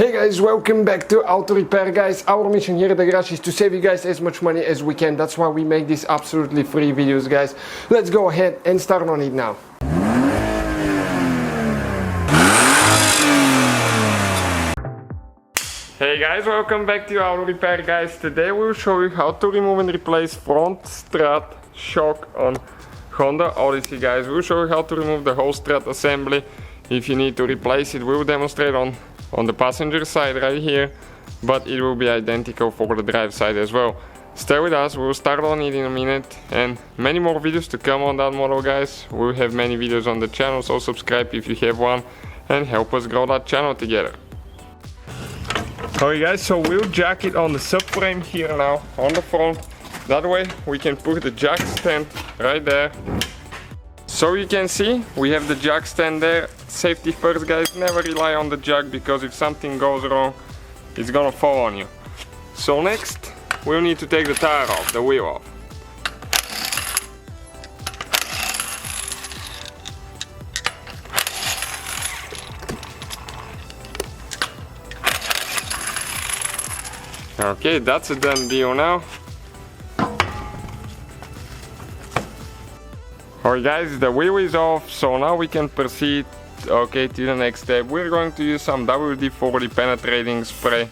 Hey guys, welcome back to Auto Repair guys. Our mission here at the garage is to save you guys as much money as we can. That's why we make these absolutely free videos guys. Let's go ahead and start on it now. Hey guys, welcome back to Auto Repair guys. Today we'll show you how to remove and replace front strut shock on Honda Odyssey guys. We'll show you how to remove the whole strut assembly. If you need to replace it, we'll demonstrate on the passenger side right here, but it will be identical for the drive side as well. Stay with us, we'll start on it in a minute, and many more videos to come on that model guys. We'll have many videos on the channel, so subscribe if you have one and help us grow that channel together. Alright guys, so we'll jack it on the subframe here now on the front. That way we can put the jack stand right there. So you can see we have the jack stand there. Safety first guys, never rely on the jack because if something goes wrong it's gonna fall on you. So next we'll need to take the tire off, the wheel off. Okay, that's a done deal now. Alright guys, the wheel is off, so now we can proceed to the next step. We're going to use some WD-40 penetrating spray.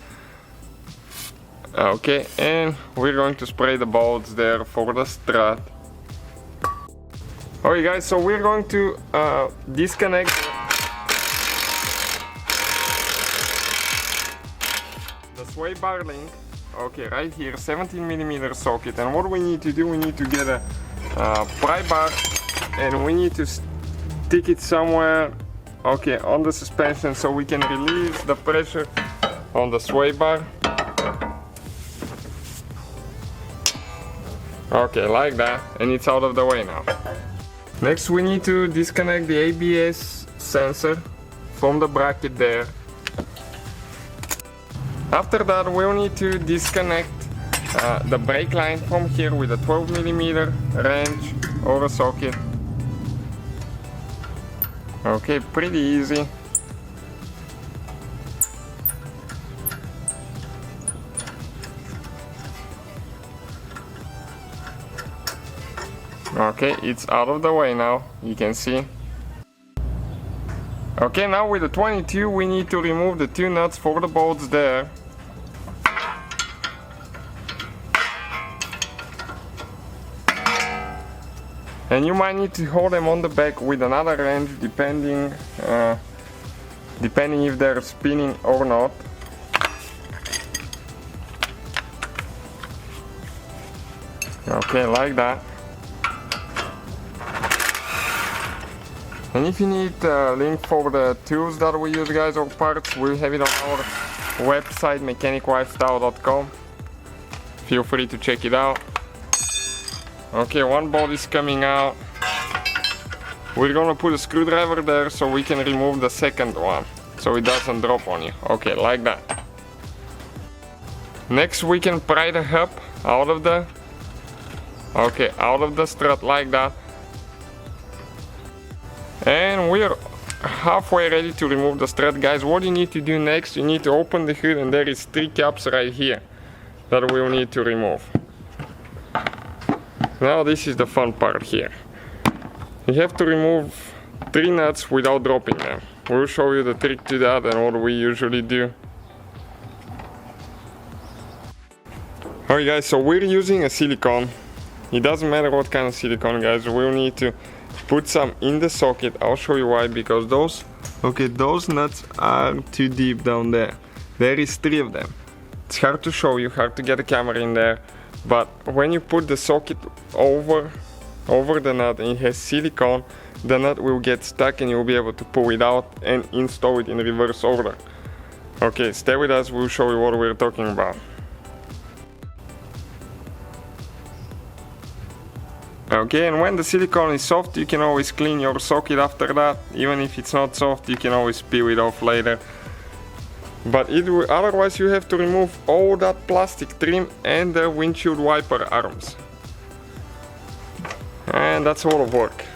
Okay, and we're going to spray the bolts there for the strut. Alright guys, so we're going to disconnect the sway bar link. Okay, right here, 17mm socket. And what we need to do, we need to get a pry bar and we need to stick it somewhere on the suspension so we can release the pressure on the sway bar. Okay, like that, and it's out of the way now. Next we need to disconnect the ABS sensor from the bracket there. After that we'll need to disconnect the brake line from here with a 12mm wrench or a socket. Okay, pretty easy. Okay, it's out of the way now, you can see. Okay, now with the 22 we need to remove the two nuts for the bolts there. And you might need to hold them on the back with another wrench depending if they're spinning or not. Okay, like that. And if you need a link for the tools that we use guys or parts, we have it on our website mechaniclifestyle.com. Feel free to check it out. Okay, one bolt is coming out. We're gonna put a screwdriver there so we can remove the second one so it doesn't drop on you. Okay, like that. Next we can pry the hub out of the strut like that. And we're halfway ready to remove the strut guys. What you need to do next, you need to open the hood and there is 3 caps right here that we'll need to remove. Now this is the fun part here. You have to remove 3 nuts without dropping them. We'll show you the trick to that and what we usually do. Alright guys, so we're using a silicone. It doesn't matter what kind of silicone guys, we'll need to put some in the socket. I'll show you why, because those nuts are too deep down there. There is 3 of them. It's hard to show you, hard to get the camera in there. But when you put the socket over the nut and it has silicone, the nut will get stuck and you'll be able to pull it out and install it in reverse order. Okay, stay with us, we'll show you what we're talking about. Okay, and when the silicone is soft, you can always clean your socket after that. Even if it's not soft, you can always peel it off later. But otherwise you have to remove all that plastic trim and the windshield wiper arms. And that's a lot of work.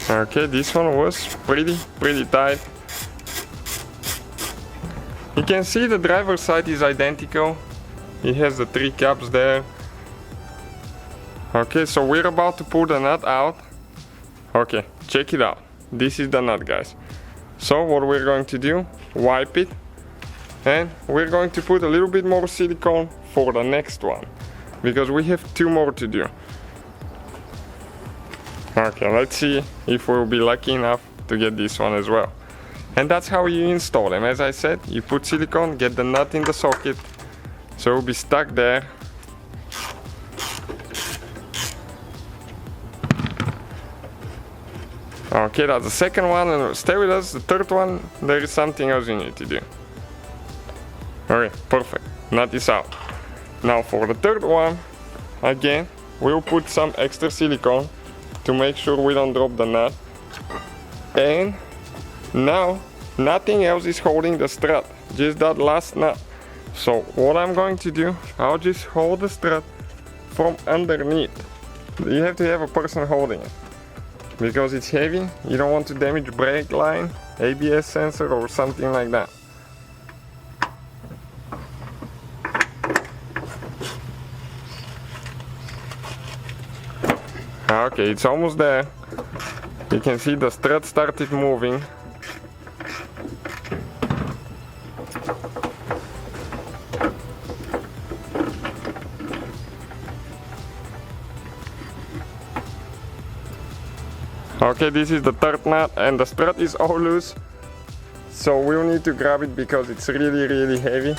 Okay, this one was pretty tight. You can see the driver's side is identical. It has the 3 caps there. Okay, so we're about to pull the nut out. Okay, check it out. This is the nut, guys. So what we're going to do, wipe it, and we're going to put a little bit more silicone for the next one, because we have 2 more to do. Okay, let's see if we'll be lucky enough to get this one as well. And that's how you install them. As I said, you put silicone, get the nut in the socket, so it'll be stuck there. Okay, that's the second one, and stay with us. The third one, there is something else you need to do. Okay, perfect. Nut is out. Now for the third one, again, we'll put some extra silicone to make sure we don't drop the nut. And now, nothing else is holding the strut, just that last nut. So what I'm going to do, I'll just hold the strut from underneath. You have to have a person holding it, because it's heavy. You don't want to damage brake line, ABS sensor or something like that. Okay, it's almost there. You can see the strut started moving. Okay, this is the third nut, and the strut is all loose, so we'll need to grab it because it's really heavy.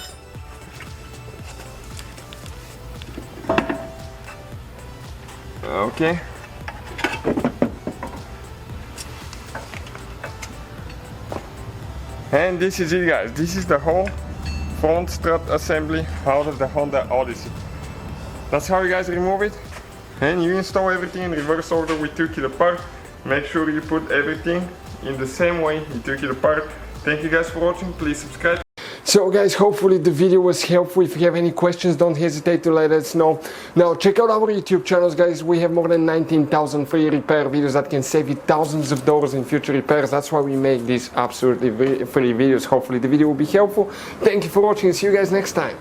Okay. And this is it, guys. This is the whole front strut assembly out of the Honda Odyssey. That's how you guys remove it. And you install everything in reverse order we took it apart. Make sure you put everything in the same way you took it apart. Thank you guys for watching. Please subscribe. So guys, hopefully the video was helpful. If you have any questions, don't hesitate to let us know. Now check out our YouTube channels, guys. We have more than 19,000 free repair videos that can save you thousands of dollars in future repairs. That's why we make these absolutely free videos. Hopefully the video will be helpful. Thank you for watching. See you guys next time.